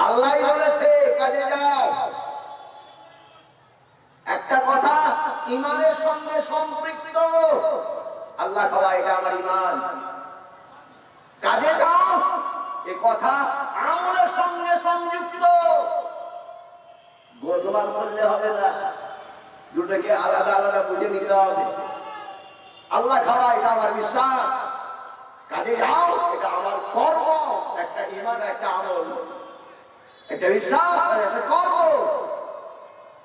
আল্লাহ বলেছে কাজে যাও। একটা কথা ইমানের সঙ্গে সম্পৃক্ত, আল্লাহ খাওয়া এটা আমার ইমান। কাজে যাও এ কথা আমলের সঙ্গে সংযুক্ত। গোলমাল করলে হবে না, দুটোকে আলাদা আলাদা বুঝে নিতে হবে। আল্লাহ খাওয়া এটা আমার বিশ্বাস, কাজে যাও এটা আমার কর্ম। একটা ইমান, একটা আমল, একটা বিশ্বাস, একটা কর্ম।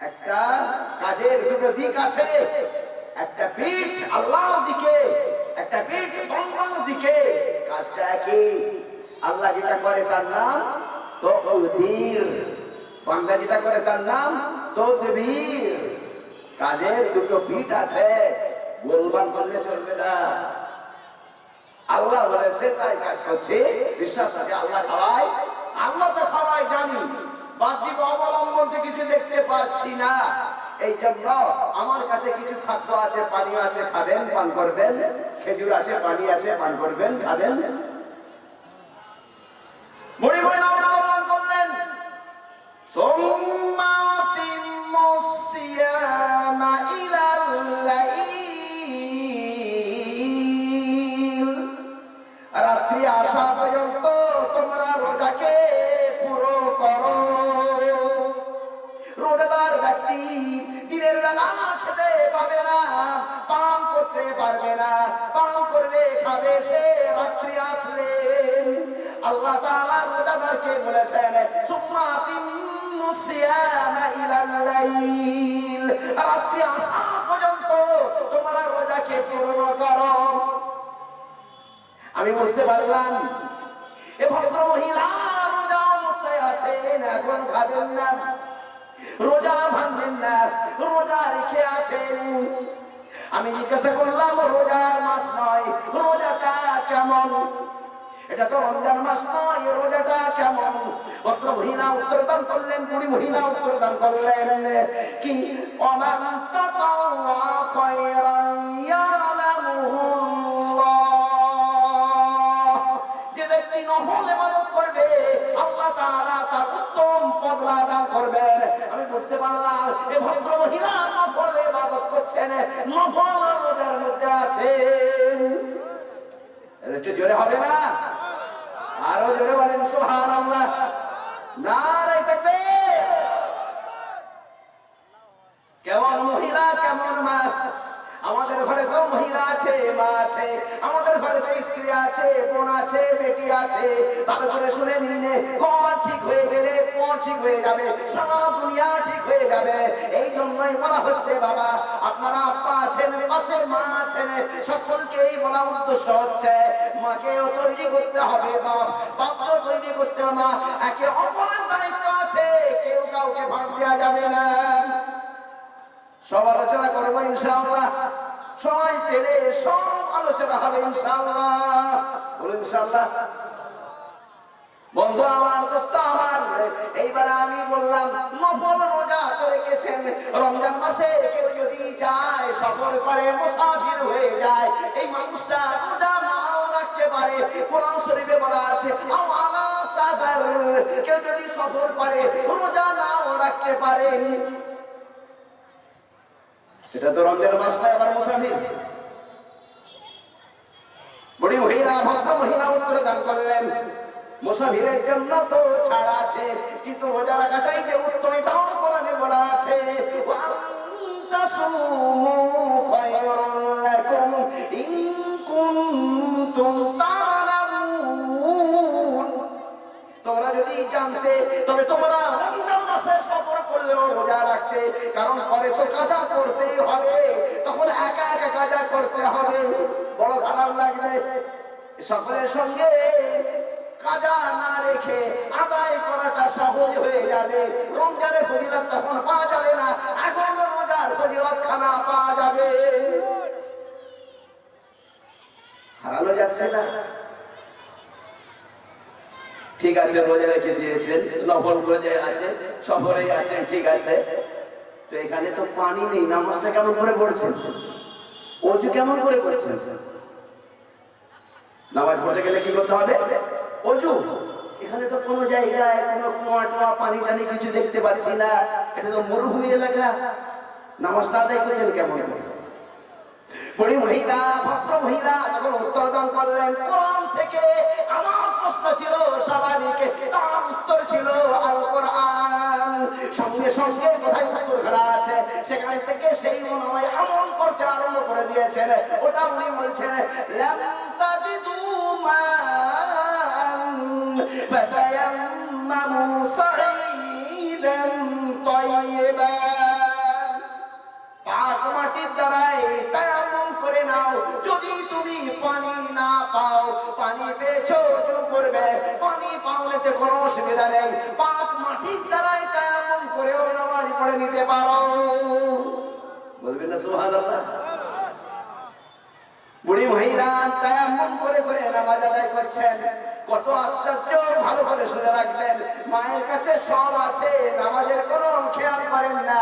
একটা কাজের দুটো দিক আছে, একটা পিঠ আল্লাহর দিকে, একটা পিঠ বান্দার দিকে। কাজটা একই। আল্লাহ যেটা করে তার নাম তাকদীর, বান্দা যেটা করে তার নাম তাদবীর। কাজের দুটো পিঠ আছে, গোলমাল করলে চলবে না। আল্লাহ বলেছে তাই কাজ করছে, বিশ্বাস আছে আল্লাহ খাওয়ায়। আল্লাহ তো খাওয়ায় জানি, বাহ্যিক অবলম্বন কিছু দেখতে পারছি না। এই জন্য আমার কাছে কিছু খাদ্য আছে, পানীয় আছে, খাবেন, পান করবেন। খেজুর আছে, পানি আছে, পান করবেন, খাবেন। বুড়ি মহিলা আহ্বান করলেন, সুম্মা আতিম্মুস সিয়ামা ইলাল লাইল। রাত্রি আসা পর্যন্ত তোমরা রোজাকে পুরো করো। রোজাদার ব্যক্তি দিনের বেলা খেতে পাবে না, পান করতে পারবে না। পান করবে, খাবে সে রাত্রি আসলে। আল্লাহ তাআলা রোজাদারকে বলেছেন সুম্মা আতিম্মুস সিয়ামা ইলাল লাইল। রাত্রি আসা পর্যন্ত তোমরা রোজাকে পূর্ণ করো। আমি বুঝতে পারলাম এ ভদ্র মহিলা রোজা অবস্থায় আছেন, এখন খাবেন না, রোজা ভাঙবেন না, রোজা রেখে আছেন। আমি জিজ্ঞাসা করলাম রোজার মাস নয়, রোজাটা কেমন? এটা তো রমজান মাস নয়, রোজাটা কেমন? ভদ্র মহিলা উত্তর দান করলেন, বুড়ি মহিলা উত্তর দান করলেন কি ওমান তাতাওয়া খায়রান ইয়ালামুহুল্লাহ। যে ব্যক্তি নফল ইবাদত করবে আল্লাহ তাআলা তার উত্তম বদলা দান করবেন। আমি বুঝতে পারলাম এই ভদ্র মহিলা নফল ইবাদত করছেন, নফল রোজার মধ্যে আছেন। একটু জোরে হবে না? আরো জোরে বলেন সুবহানাল্লাহ। নারে তাকবীর। কেমন মহিলা, কেমন মা! আমাদের ঘরে তো মহিলা আছে, মা আছে, আমাদের ঘরে তো স্ত্রী আছে, বোন আছে, বেটি আছে। ভালো করে শুনে নিন, ঘর ঠিক হয়ে গেলে পর ঠিক হয়ে যাবে, সারা দুনিয়া ঠিক হয়ে যাবে। এই জন্যই বলা হচ্ছে বাবা, আপনারা আব্বা আছেন, পাশে মা আছেন, সকলকেই বলা উদ্দেশ্য হচ্ছে মাকেও তৈরি করতে হবে, বাপকেও তৈরি করতে হবে। মা একে অপরের দায়িত্ব আছে, কেউ কাউকে ভাগ দেওয়া যাবে না। সব আলোচনা করবো ইনশাআল্লাহ, সময় পেলে সব আলোচনা হবে ইনশাআল্লাহ। বলুন ইনশাআল্লাহ। বন্ধু আমার, দোস্ত আমার, এইবার আমি বললাম নফল রোজা করে রেখেছেন। রমজান মাসে কেউ যদি যায়, সফর করে, মুসাফির হয়ে যায়, এই মানুষটা রোজা নাও রাখতে পারে। কোরআন শরীফে বলা আছে আও আলা সাফার, কেউ যদি সফর করে রোজা নাও রাখতে পারেন। এটা তো রমজান মাস না, আবার মুসাফির। বুড়ি মহিলা, ভদ্র মহিলা উত্তরে দান করলেন মুসাফিরের জন্য তো ছাড় আছে, কিন্তু রোজা রাখাটাই যে উত্তম, এটাও কোরআনে বলা আছে ওয়া আনতাসুমু খায়রুল লাকুম ইন কুনতুম তা'লামুন। তোমরা যদি জানতে তবে তোমরা রমজান মাসে সফর করলেও রোজা রাখতে, কারণ পরে তো কাজা করতেই হবে, তখন একা একা কাজা করতে হবে, বড় খারাপ লাগবে। সকলের সঙ্গে কাজা না রেখে আদায় করাটা সহজ হয়ে যাবে। রমজানের ফজিলত তখন পাওয়া যাবে না, এখন রোজার ফজিলত খানা পাওয়া যাবে। হারানো যাচ্ছে না। ঠিক আছে, রোজা রেখে দিয়েছেন, নফল রোজায় আছে, সফরেই আছে, ঠিক আছে। তো এখানে তো পানি নেই, নামাজটা কেমন করে পড়ছেন? ওযু কেমন করে করছেন? নামাজ পড়তে গেলে কি করতে হবে? ওযু। এখানে তো কোনো জায়গায় কোনো কুয়া টুয়া পানি টানি কিছু দেখতে পাচ্ছি না, এটা তো মরুভূমি এলাকা, নামাজটা আদায় করছেন কেমন করে? বুড়ি মহিলা, ভদ্র মহিলা যখন উত্তরদান করলেন কোরআন থেকে, আমার প্রশ্ন ছিল স্বাভাবিক, তার উত্তর ছিল আল কোরআন। সঙ্গে সঙ্গে কোথায় উত্তর করা আছে সেখান থেকে সেই অনুযায়ী আমল করতে আরম্ভ করে দিয়েছেন। ওটা উনি বলছেন লাম তাজিদু মান ফাতায়াম্মামু সাঈদান তাইয়্যিবান, পাক মাটির দ্বারাই তায়াম্মুম করে নাও। যদি তুমি পানি না পাও, পানি পেয়েছো ওযু করবে, পানি পাওয়াতে কোনো অসুবিধা নেই, পাক মাটির দ্বারাই তায়াম্মুম করেও নামাজ পড়ে নিতে পারো। বলবেন না সুবহানাল্লাহ? বুড়ি মহিলা তায়াম্মুম করে করে নামাজ আদায় করছেন। কত আশ্চর্য, ভালো করে শুনে রাখবেন, মায়ের কাছে সব আছে, নামাজের কোনো খেয়াল করেন না।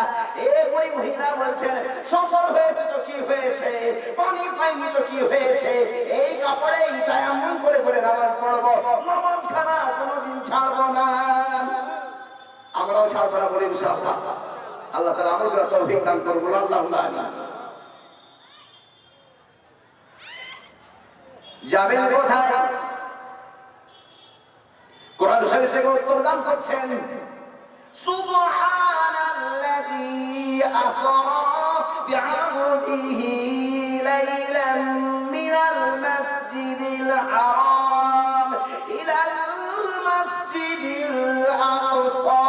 এ বুড়ি মহিলা বলছেন সফর হয়েছে তো কি হয়েছে, পানি পাইনি তো কি হয়েছে, এই কাপড়েই তায়াম্মুম করে করে নামাজ পড়বো, নামাজ খানা কোনোদিন ছাড়বো না। আমরাও ছাড়বো না বলি ইনশাআল্লাহ। আল্লাহ তাআলা আমল করার তৌফিক দান করুন, আল্লাহুম্মা আমিন। যাবেন কোথায়? কোরআন শরীফ থেকে উত্তর দান করছেন সুবহানাল্লাযী আসরা বিআবদিহি লাইলাম মিনাল মাসজিদিল হারাম ইলাল মাসজিদিল আকসা।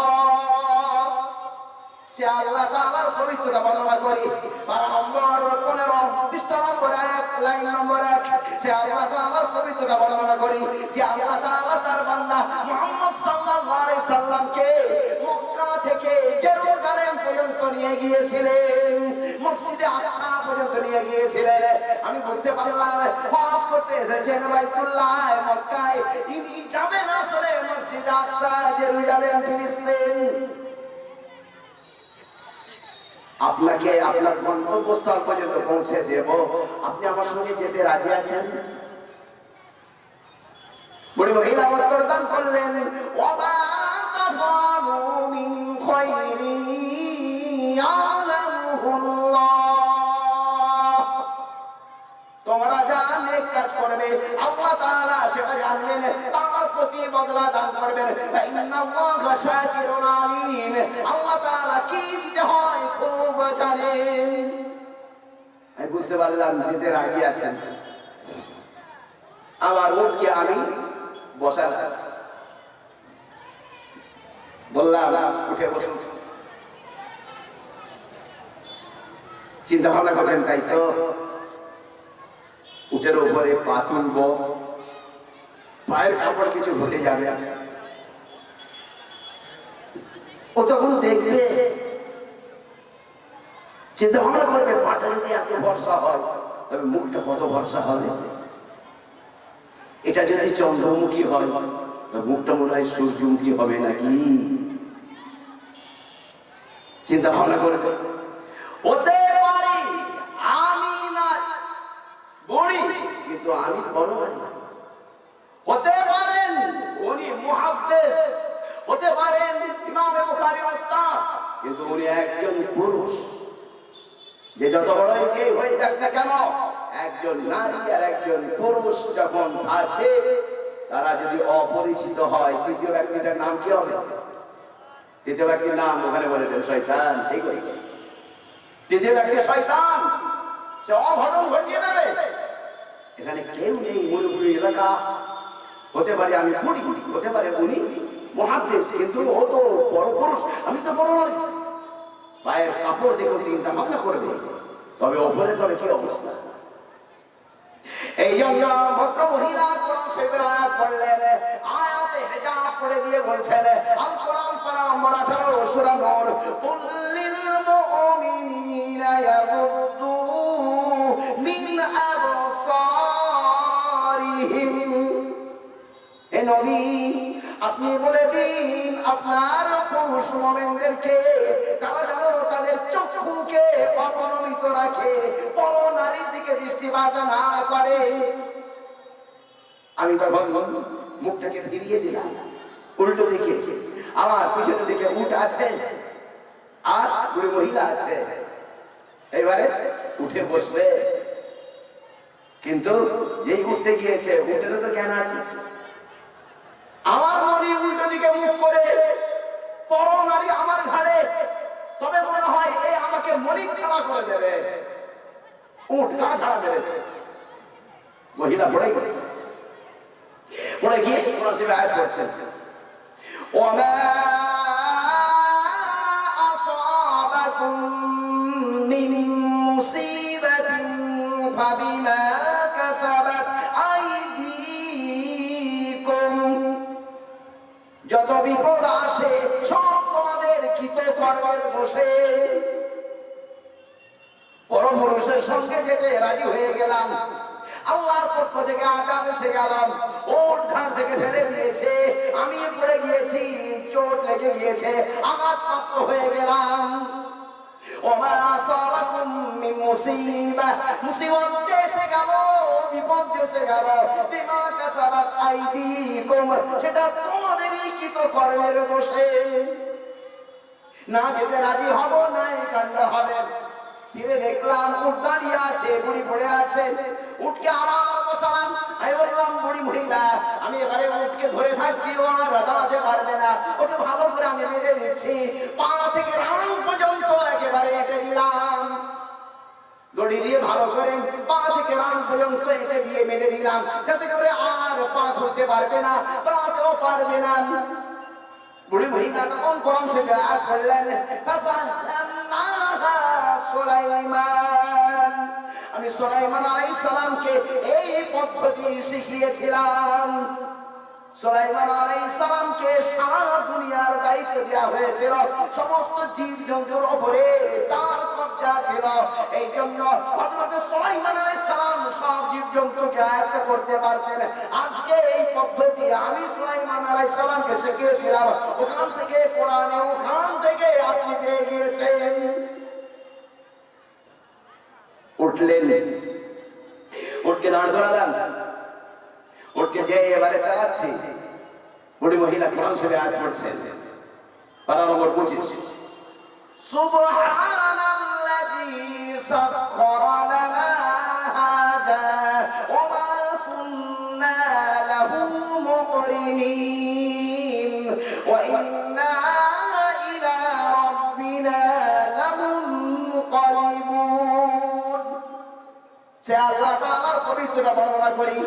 সে আল্লাহ তাআলার পবিত্রতা বর্ণনা করি, পারা নম্বর 15 পৃষ্ঠা নম্বর 1 লাইন নম্বর 1। সে আল্লাহ তাআলার পবিত্রতা বর্ণনা করি যে আল্লাহ তাআলা তার বান্দা মুহাম্মদ সাল্লাল্লাহু আলাইহি সাল্লামকে মক্কা থেকে জেরুজালেম পর্যন্ত নিয়ে গিয়েছিলেন, মসজিদে আকসা পর্যন্ত নিয়ে গিয়েছিলেন। আমি বুঝতে পারলাম হজ করতে এসেছেন বাইতুল্লাহ মক্কায়, ইনি যাবেন আসলে মসজিদে আকসা জেরুজালেম ফিলিস্তিন। আপনাকে আপনার গন্তব্যস্থল পর্যন্ত পৌঁছে দেব, আপনি আমার সঙ্গে যেতে রাজি আছেন? বুড়ি মহিলা উত্তর দান করলেন ওয়া তাফালু মিন খায়রি ইয়ালামুহুল্লাহ, তোমরা যা নেক কাজ করবে আল্লাহ তাআলা সেটা জানবেন, তার প্রতি বদলা দান করবেন। ইন্নাল্লাহা শাকিরুন আলীম, আল্লাহ তাআলা কি দিতে হয় খুব জানেন। আমি বুঝতে পারলাম যেতে রাজি আছেন। আমার উটকে আমি বসালাম, বললাম উঠে বসুন। চিন্তা ভাবনা করছেন তাই তো, উটের উপরে পা তুলব, পায়ের কাপড় কিছু ঘটে যাবে। ও তখন দেখবে, চিন্তা ভাবনা করবে পাটা যদি এত ভরসা হয় তবে মুখটা কত ভরসা হবে। এটা যদি চন্দ্রমুখী হয় মুখটা মনে হয় সূর্যমুখী হবে নাকি। চিন্তা ভাবনা করবে, হতে পারি আমি না বুড়ি কিন্তু আমি বড় বাড়ি, হতে পারেন উনি মুহাদ্দিস, হতে পারেন ইমাম বুখারী ওস্তাদ, কিন্তু উনি একজন পুরুষ। যে যত বড়ই কে হয়ে যাক না কেন, একজন নারী আর একজন পুরুষ যখন থাকে, তারা যদি অপরিচিত হয়, তৃতীয় ব্যক্তিটার নাম কি হবে? তৃতীয় ব্যক্তির নাম ওখানে বলেছেন শয়তান। ঠিক বলেছি, তৃতীয় ব্যক্তি শয়তান, সে অঘটন ঘটিয়ে দেবে। এখানে কেউ নেই, মরুভূমি এলাকা, হতে পারে আমি বুড়ি, হতে পারে উনি মুহাদ্দিস, কিন্তু ও তো বড় পুরুষ, আমি তো বড় নারী। পায়ের কাপড় দেখো চিন্তা ভাবনা করবে, তবে ওপরে তবে কি অবস্থা। এই জন্য ভদ্র মহিলা কোরআন শরীফের আয়াত পড়লেন, আয়াতে হিজাব পড়ে দিয়ে বলছেন আল কোরআন পারা নম্বর 18 সূরা নূর, কুল লিল মুমিনিনা ইয়াগুদ্দু মিন আবসারিহিম। হে নবী, আপনি বলে দিন আপনার পুরুষ মুমিনদেরকে তারা যেন তাদের চক্ষুকে অবনমিত রাখে, বড় নারীর দিকে দৃষ্টিপাত না করে। আমি তখন মুখটাকে ফিরিয়ে দিলাম, উল্টো দিকে আমার পিছনের দিকে উট আছে আর বুড়ি মহিলা আছে। এবারে উঠে বসবে, কিন্তু যেই উঠতে গিয়েছে উটেরও তো জ্ঞান আছে। আমার মনি উল্টো দিকে মুখ করে পর নারী আমার ঘাড়ে, তবে মনে হয় এই আমাকে মনি ক্ষমা করে দেবে। উট গা ঝাড়া বেড়েছে, মহিলা পড়ে গেছে। পড়ে গিয়ে আয়াত পড়ছেন, ওমা আসাবাকুম মিন মুসিবাতিন ফাবিমা কাসাবাত আইদিকুম। যত বিপদ আসে সব তোমাদের কৃত কর্মের দোষে। পরমপুরুষের সঙ্গে যেতে রাজি হয়ে গেলাম, আল্লাহর পক্ষ থেকে আযাব এসে গেল, ওট ঘাট থেকে ফেলে দিয়েছে, আমি পড়ে গিয়েছি, চোট লেগে গিয়েছে, আঘাতপ্রাপ্ত হয়ে গেলাম। ওমা আসাবাকুম মিন মুসিবা, মুসিবত এসে গেল, বিপদ এসে গেল, বিমা কাসাবাত আইদিকুম, সেটা তোমাদেরই কৃত কর্মের দোষে। না যেতে রাজি হব, না এই কাণ্ড হবে। ফিরে দেখলাম উট দাঁড়িয়ে আছে, বুড়ি পড়ে আছে। উটকে আবার বসালাম। আমি বললাম, বুড়ি মহিলা, আমি এবারে উটকে ধরে থাকছি, ও আর দাঁড়াতে পারবে না, ওকে ভালো করে আমি বেঁধে দিচ্ছি, পা থেকে রান পর্যন্ত একেবারে এঁটে দিলাম। দড়ি দিয়ে ভালো করে পা থেকে রান পর্যন্ত এঁটে দিয়ে বেঁধে দিলাম, যাতে করে আর পা ধরতে পারবে না, দাঁড়াতেও পারবে না। বুড়ি মহিলা তখন কোরআন শরীফে আয়াত পড়লেন, সুলাইমান, আমি সুলাইমান আলাইহিস সালামকে এই পদ্ধতি শিখিয়েছিলাম। সুলাইমান আলাইহিস সালামকে সারা দুনিয়ার দায়িত্ব দেওয়া হয়েছিল, সমস্ত জীব জন্তুর উপরে তার কব্জা ছিল। এই জন্য হযরত সুলাইমান আলাইহিস সালাম সব জীব জন্তুকে আয়ত্ত করতে পারতেন। আজকে এই পদ্ধতি আমি সুলাইমান আলাইহিস সালামকে শিখিয়েছিলাম, ওখান থেকে কোরআনে, ওখান থেকে আপনি পেয়ে গিয়েছেন। উঠলেন, উঠকে দাঁড় করালাম, উঠকে যে এবারে চালাচ্ছি। বুড়ি মহিলা কোরআন শরীফে আয়াত পড়ছে, পারা নম্বর 25, সুবহানাল্লাযী সাখখারা লানা হাযা ওয়া মা কুন্না লাহু মুকরিনিন ওয়া ইন্না ইলা রাব্বিনা লামুনকালিবুন। সে আল্লাহ তাআলার পবিত্রতা বর্ণনা করি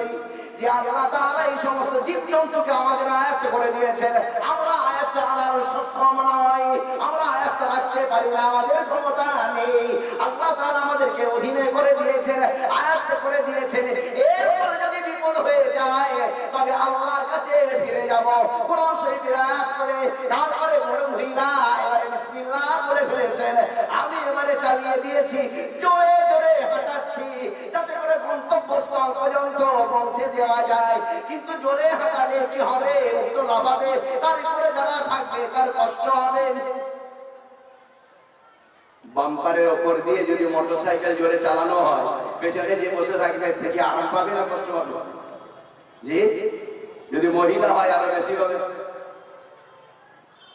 যে আল্লাহ তাআলা এই সমস্ত জীবজন্তুকে আমাদের আয়ত্ত করে দিয়েছেন। আমরা আয়ত্ত আনার সক্ষম নই, আমরা আয়ত্ত রাখতে পারি না, আমাদের ক্ষমতা নেই। আল্লাহ তাআলা আমাদেরকে অধীনে করে দিয়েছেন, আয়ত্ত করে দিয়েছেন। এরপরে যদি বিপদ হয়ে যায় তবে আল্লাহর কাছে ফিরে যাব। কোরআন শরীফের আয়াত করে তারপরে বড় মহিলা এবারে বিসমিল্লাহ বলে ফেলেছেন। আমি এবারে চালিয়ে দিয়েছি, জোরে জোরে হাঁটাচ্ছি, যাতে করে গন্তব্যস্থল পর্যন্ত পৌঁছে দেওয়া যায়। কিন্তু জোরে হাঁটালে কি হবে? উল্টো লাফাবে, তারপরে যারা থাকবে তার কষ্ট হবে। বাম্পারের ওপর দিয়ে যদি মোটরসাইকেল জোরে চালানো হয়, পেছনে যে বসে থাকবে সে কি আরাম পাবে না কষ্ট পাবে? জি, যদি মহিলা হয় আরো বেশি হবে,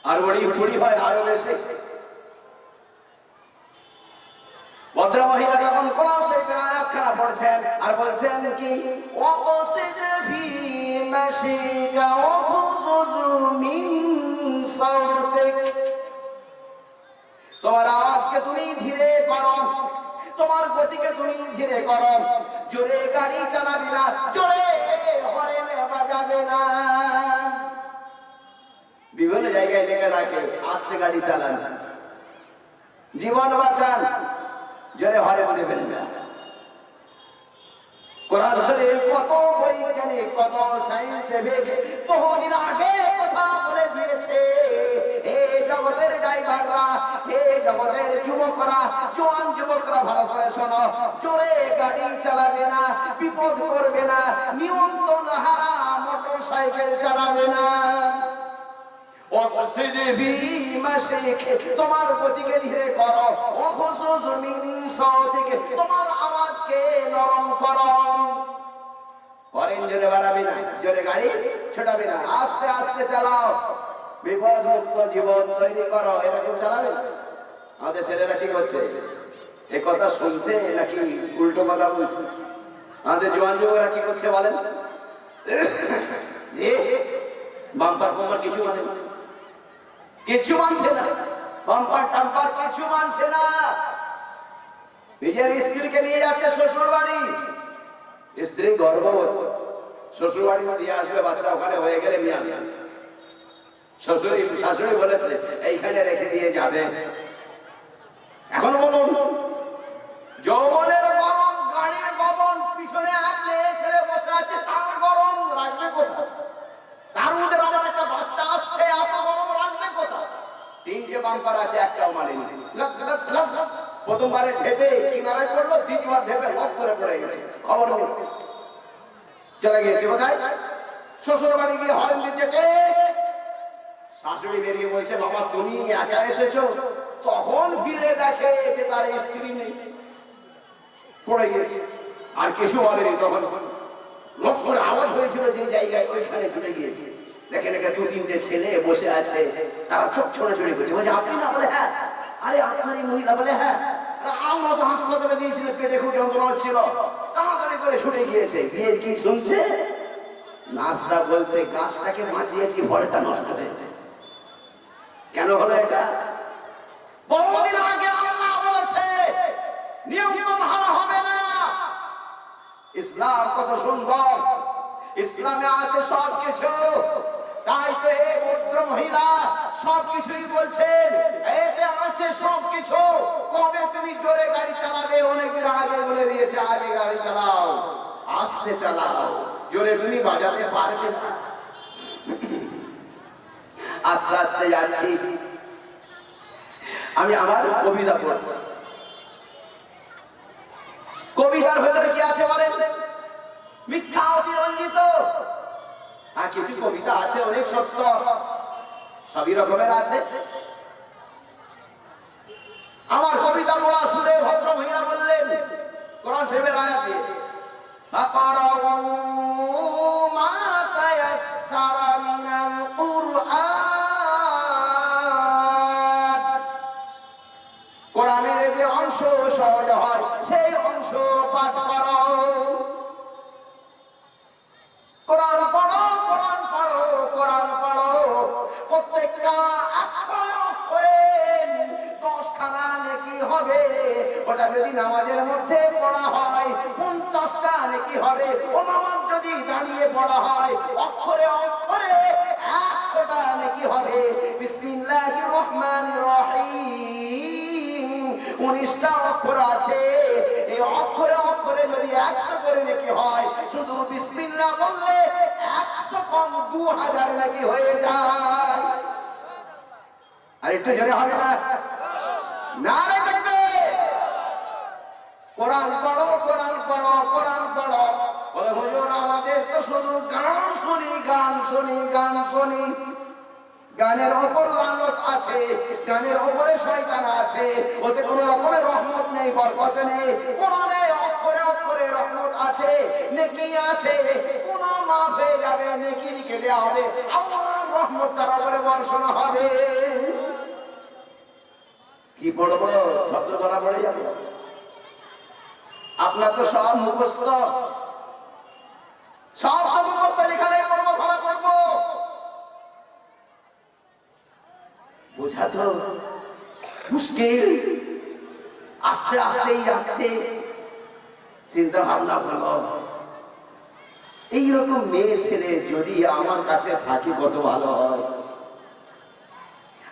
আর বুড়ি হয় আরো বেশি। ভদ্র মহিলা যখন কোরআন শরীফের আয়াতখানা পড়ছেন আর বলছেন কি, ওয়াকসিদ ফি মাশিকা ওয়াখুযুজ মিন সাওতিক, তোমার আওয়াজকে তুমি ধীরে করো, তোমার গতিকে তুমি ধীরে করো, জোরে গাড়ি চালাবে না, জোরে হরেন বাজাবে না। বিভিন্ন জায়গায় লেখা থাকে আস্তে গাড়ি চালান, জীবন বাঁচান, জোরে হরেন দেবেন না। কোরআন শরীফ কত বৈজ্ঞানিক, কত সায়েন্টিফিক বহুদিন আগে কথা বলে দিয়েছে। হে জগতের ড্রাইভাররা, হে জগতের যুবকরা, জোয়ান যুবকরা, ভালো করে শোনো, জোরে গাড়ি চালাবে না, বিপদ করবে না, নিয়ন্ত্রণ হারা মোটর সাইকেল চালাবে না। তোমার গতিকে ধীরে করো, তোমার আওয়াজকে নরম করো। হরেন জোরে বাড়াবি না, জোরে গাড়ি ছোটাবি না, আস্তে আস্তে চালাও, বিপদ মুক্ত জীবন তৈরি করো। এরকম চালাবে না। আমাদের ছেলেরা কি করছে? এ কথা শুনছে নাকি উল্টো কথা বলছে? আমাদের জোয়ান যুবকরা কি করছে বলেন? বাম্পার বাম্পার কিছু মানে না, কিছু মানছে না, বাম্পার টাম্পার কিছু মানছে না। নিজের স্ত্রীকে নিয়ে যাচ্ছে শ্বশুর বাড়ি, স্ত্রী গর্ভবতী, শ্বশুর বাড়ি দিয়ে আসবে, বাচ্চা ওখানে হয়ে গেলে নিয়ে আসবে। শাশুড়ি বলেছে এইখানে রেখে দিয়ে যাবে। এখন বলুন, যৌবনের গরম, গাড়ির গরম, পিছনে এক মেয়ে ছেলে বসে আছে, তার গরম রাখবে কোথায়? তার মধ্যে আমার একটা বাচ্চা আসছে, এত গরম রাখবে কোথায়? তিনটে বাম্পার আছে, একটাও মানেনি। প্রথমবারে ধেপে কিনারায় পড়লো, দ্বিতীয়বার ধেপে লক করে পড়ে গেছে, খবর নেই, চলে গিয়েছে কোথায়? শ্বশুর বাড়ি গিয়ে হরেন দিচ্ছে। শাশুড়ি বেরিয়ে বলছে, বাবা তুমি একা এসেছো? তখন ফিরে দেখে যে তার স্ত্রী নেই, পড়ে গিয়েছে, আর কিছু বলেনি। তখন লক করে আওয়াজ হয়েছিল যে জায়গায়, ওইখানে চলে গিয়েছে। দেখে দেখে দু তিনটে ছেলে বসে আছে, তারা চোখ ছোড়াছড়ি করছে। বলছে আপনি না? বলে হ্যাঁ। আরে আপনার এই মহিলা? বলে হ্যাঁ। আমরা তো হাসপাতালে দিয়েছিল, পেটে খুব যন্ত্রণা হচ্ছিল, তাড়াতাড়ি করে ছুটে গিয়েছে। গিয়ে কি শুনছে? নার্সরা বলছে গাছটাকে বাঁচিয়েছি, ফলটা নষ্ট হয়েছে। কেন হলো এটা? বহুদিন আগে আল্লাহ বলেছে নিয়ন্ত্রণ হারা হবে না। ইসলাম কত সুন্দর, ইসলামে আছে সবকিছু। তাই তো এই ভদ্র মহিলা সবকিছুই বলছেন, এতে আছে সবকিছু। কবে তুমি জোরে গাড়ি চালাবে? অনেকদিন আগে বলে দিয়েছে, আগে গাড়ি চালাও, আস্তে চালাও, জোরে তুমি বাজাতে পারবে না। আস্তে আস্তে যাচ্ছি। আমি আমার কবিতা পড়ছি। কবিতার ভেতরে কি আছে বলেন? মিথ্যা অতিরঞ্জিত। আর কিছু কবিতা আছে অনেক সত্য, সবই রকমের আছে। আমার কবিতা পড়া শুনে ভদ্র মহিলা বললেন, কোরআন শরীফের আয়াত দিয়ে, ফাকারাউ মা তায়াসসারা মিনাল কুরআন। কোরআনের যে অংশ সহজ হয় সেই অংশ পাঠ করো। কোরআন পড়ো, কোরআন পড়ো, কোরআন পড়ো। প্রত্যেকটা অক্ষরে অক্ষরে 10খানা নেকি হবে। ওটা যদি নামাজের মধ্যে পড়া হয় 50টা নেকি হবে। ও নামাজ যদি দাঁড়িয়ে পড়া হয় অক্ষরে অক্ষরে 100টা নেকি হবে। বিসমিল্লাহির রহমানির রহিম 19টা অক্ষর আছে। এই অক্ষরে অক্ষরে যদি 100 করে নেকি হয়, শুধু বিসমিল্লাহ বললে 100 কম 2000 নেকি হয়ে যায়। আর একটু জোরে হবে না? নারে দেখবে, কোরআন পড়ো, কোরআন পড়ো, কোরআন পড়ো। বলে হুজুর আমাদের তো শুধু গান শুনি, গান শুনি, গান শুনি। গানের ওপর লানত আছে, গানের ওপরে শয়তান আছে, ওতে কোনো রকমের রহমত নেই, বরকত নেই। কোরআনে অক্ষরে অক্ষরে রহমত আছে, নেকি আছে, গুনাহ মাফ হয়ে যাবে, নেকি লিখে দেওয়া হবে, আল্লাহর রহমত তার উপরে বর্ষণ হবে। কি পড়বো? শব্দ ধরা পড়ে যাবে। আপনার তো সব মুখস্থ, সব মুখস্থ, যেখানে পড়বো ধরা পড়বো। বোঝা তো মুশকিল। আস্তে আস্তেই যাচ্ছে। চিন্তা ভাবনা হলো, এইরকম মেয়ে ছেলে যদি আমার কাছে থাকে কত ভালো হয়।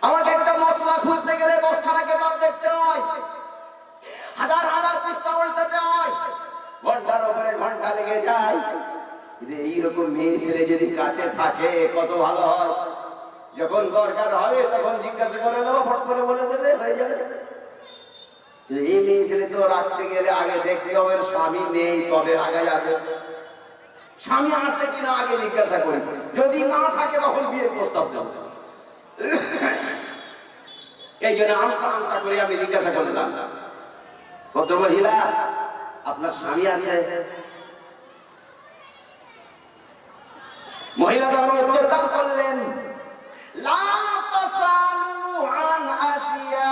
আমাকে একটা মশলা খুঁজতে গেলে 10খানা কেতাব দেখতে হয়, হাজার হাজার পৃষ্ঠা উল্টাতে হয়, ঘন্টার উপরে ঘন্টা লেগে যায়। এইরকম মেয়ে ছেলে যদি কাছে থাকে কত ভালো হয়। যখন দরকার হবে তখন জিজ্ঞাসা করে নেবো, ফট করে বলে দেবে, হয়ে যাবে। এই মেয়ে ছেলে তো রাখতে গেলে আগে দেখতে হবে স্বামী নেই, তবে আগে যাবে। স্বামী আছে কিনা আগে জিজ্ঞাসা করি, যদি না থাকে তখন বিয়ের প্রস্তাব দেব। এই জন্য আমতা আমতা করে আমি জিজ্ঞাসা করলাম, ভদ্র মহিলা আপনার স্বামী আছে? মহিলা তখন উত্তর দান করলেন, লা তাসালু আন আশিয়া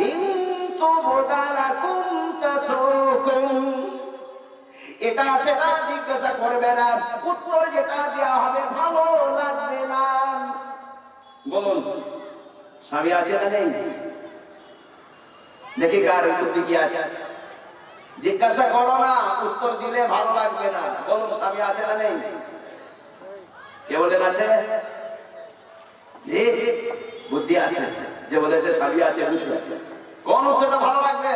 ইন তুবদা লাকুম তাসুকুম। এটা সেটা জিজ্ঞাসা করবে না, উত্তর যেটা দেওয়া হবে ভালো লাগবে না। বলুন স্বামী আছে না নেই? দেখি কার বুদ্ধি কি আছে। জিজ্ঞাসা করো না, উত্তর দিলে ভালো লাগবে না। বলুন স্বামী আছে না নেই? কে বলেন আছে? জি, বুদ্ধি আছে। যে বলেছে স্বামী আছে, বুদ্ধি আছে। কোন উত্তরটা ভালো লাগবে?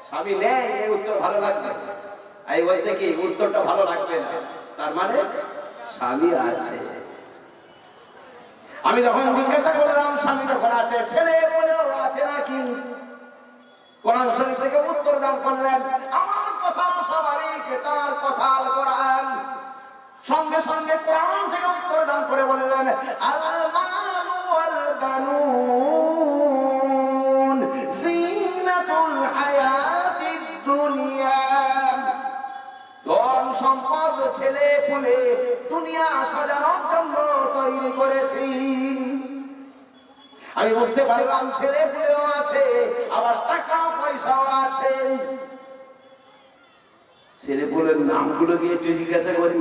স্বামী নেই, এই উত্তর ভালো লাগবে। এই বলছে কি উত্তরটা ভালো লাগবে না, তার মানে স্বামী আছে। আমি যখন জিজ্ঞাসা করলাম স্বামী যখন আছে, ছেলে বলেও আছে নাকি? কোরআন শরীফ থেকে উত্তর দান করলেন, আমার কথা স্বাভাবিক, তার কথা আল কোরআন। সঙ্গে সঙ্গে কোরআন থেকে উত্তর দান করে বললেন, আল মালু ওয়াল বানুন জিনাতুল হায়াতিদ দুনিয়া। ধন সম্পদ ছেলে পুলে দুনিয়া সাজানোর জন্য তৈরি করেছি। আমি বুঝতে পারলাম ছেলে পুলেও আছে, আবার টাকা পয়সাও আছে। ছেলে পুলের নামগুলো কি একটু জিজ্ঞাসা করি।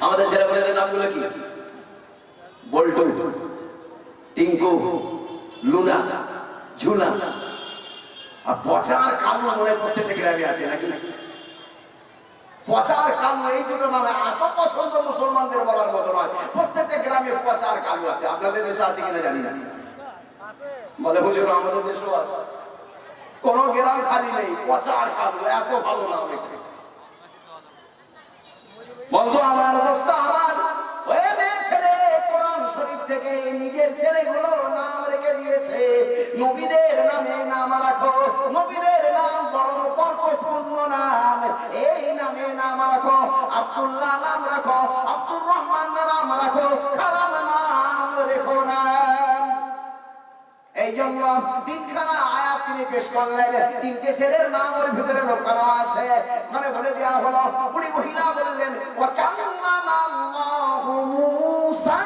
আমাদের ছেলে পুলের নামগুলো কি? বল্টু, টিঙ্কু, লুনা, ঝুনা। আর পচার কালু মনে প্রত্যেকটা গ্রামে আছে নাকি? পচার কালু, এই দুটো নামে এত পছন্দ মুসলমানদের বলার মতো নয়। প্রত্যেকটা গ্রামে পচার কালু আছে। আপনাদের দেশে আছে কিনা জানি না। বলে হুজুর আমাদের দেশেও আছে। কোন গ্রাম খালি নেই, পচার কালু, এত ভালো নাম। বন্ধু আমার, দোস্ত আমার, ওই মেয়ে ছেলে কোরআন শরীফ থেকে নিজের ছেলেগুলো নাম রেখে দিয়েছে। নবীদের নামে নাম রাখো, নবীদের নাম বড় বরকতপূর্ণ নাম। এই নামে নাম রাখো, আব্দুল্লাহ নাম রাখো, আব্দুর রহমান নাম রাখো, খারাপ নাম রেখো না। এই জন্য তিনখানা আয়াত তিনি পেশ করলেন। তিনটে ছেলের নাম ওর ভিতরে লুকানো আছে। ঘরে বলে দেওয়া হলো, বুড়ি মহিলা বললেন, ওয়া কাল্লামা আল্লাহু মূসা